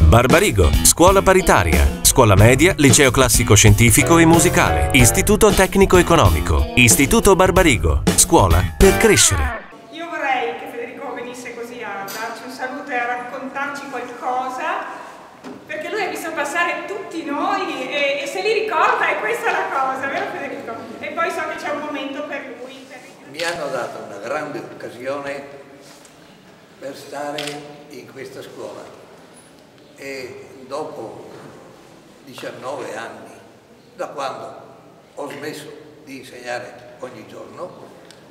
Barbarigo, scuola paritaria, scuola media, liceo classico scientifico e musicale, istituto tecnico economico, istituto Barbarigo, scuola per crescere. Io vorrei che Federico venisse così a darci un saluto e a raccontarci qualcosa, perché lui ha visto passare tutti noi e se li ricorda, e questa è la cosa, vero Federico? E poi so che c'è un momento per lui. Mi hanno dato una grande occasione per stare in questa scuola e dopo 19 anni, da quando ho smesso di insegnare ogni giorno,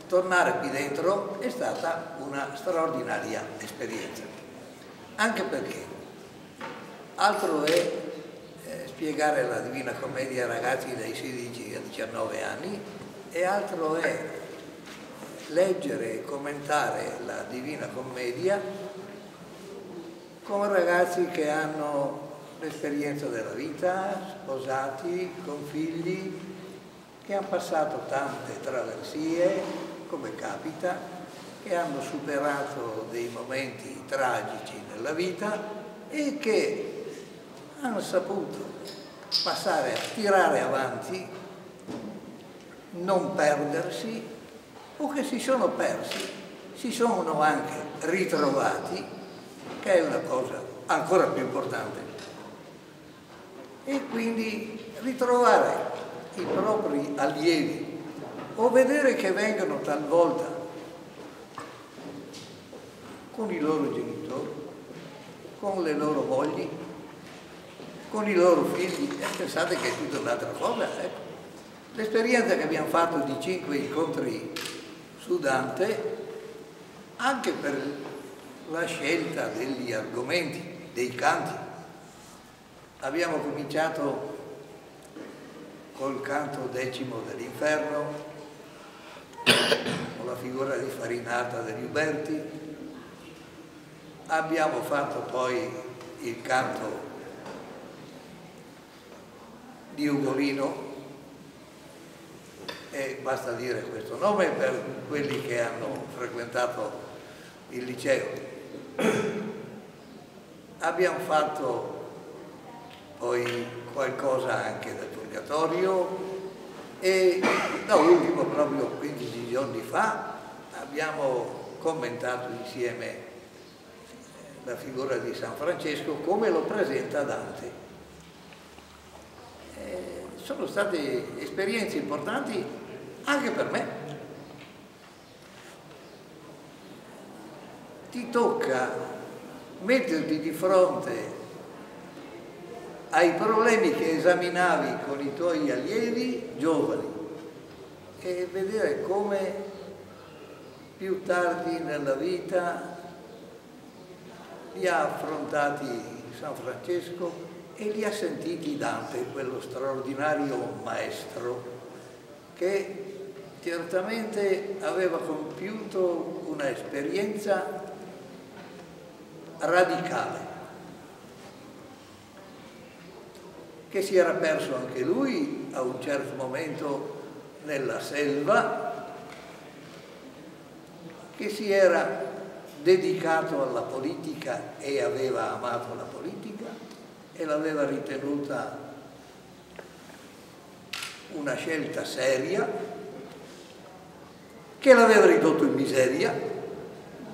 tornare qui dentro è stata una straordinaria esperienza. Anche perché altro è spiegare la Divina Commedia ai ragazzi dai 16 ai 19 anni e altro è leggere e commentare la Divina Commedia con ragazzi che hanno l'esperienza della vita, sposati, con figli, che hanno passato tante traversie, come capita, che hanno superato dei momenti tragici nella vita e che hanno saputo passare a tirare avanti, non perdersi, o che si sono persi, si sono anche ritrovati, che è una cosa ancora più importante. E quindi ritrovare i propri allievi o vedere che vengono talvolta con i loro genitori, con le loro mogli, con i loro figli, pensate che è tutta un'altra cosa. L'esperienza che abbiamo fatto di 5 incontri su Dante, anche per la scelta degli argomenti, dei canti. Abbiamo cominciato col canto 10° dell'Inferno, con la figura di Farinata degli Uberti, abbiamo fatto poi il canto di Ugolino, e basta dire questo nome per quelli che hanno frequentato il liceo. Abbiamo fatto poi qualcosa anche del Purgatorio e da ultimo, proprio 15 giorni fa, abbiamo commentato insieme la figura di San Francesco come lo presenta Dante. Sono state esperienze importanti anche per me. Ti tocca metterti di fronte ai problemi che esaminavi con i tuoi allievi giovani e vedere come più tardi nella vita li ha affrontati San Francesco e li ha sentiti Dante, quello straordinario maestro che certamente aveva compiuto una esperienza radicale, che si era perso anche lui a un certo momento nella selva, che si era dedicato alla politica e aveva amato la politica e l'aveva ritenuta una scelta seria, che l'aveva ridotto in miseria,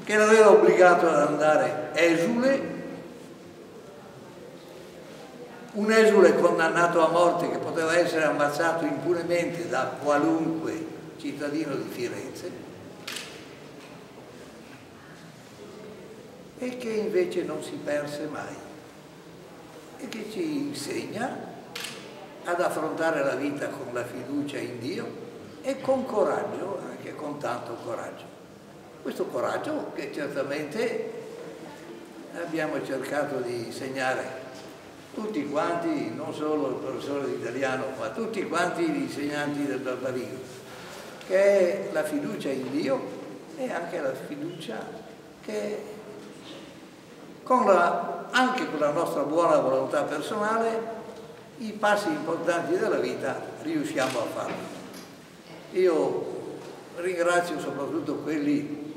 che l'aveva obbligato ad andare esule, un esule condannato a morte che poteva essere ammazzato impunemente da qualunque cittadino di Firenze e che invece non si perse mai e che ci insegna ad affrontare la vita con la fiducia in Dio e con coraggio, anche con tanto coraggio. Questo coraggio che certamente abbiamo cercato di insegnare tutti quanti, non solo il professore di italiano, ma tutti quanti gli insegnanti del Barbarigo, che è la fiducia in Dio e anche la fiducia che anche con la nostra buona volontà personale i passi importanti della vita riusciamo a farlo. Io ringrazio soprattutto quelli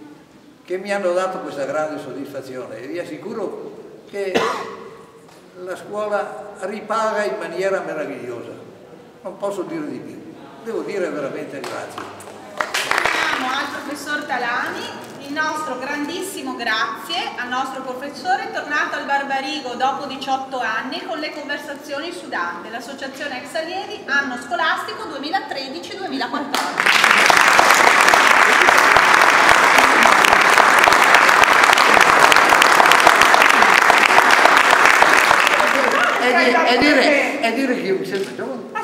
che mi hanno dato questa grande soddisfazione e vi assicuro che la scuola ripaga in maniera meravigliosa, non posso dire di più, devo dire veramente grazie. Al professor Talani il nostro grandissimo grazie al nostro professore, tornato al Barbarigo dopo 18 anni con le conversazioni su Dante, l'associazione ex allievi, anno scolastico 2013-2014. E dire che io mi sento giovane.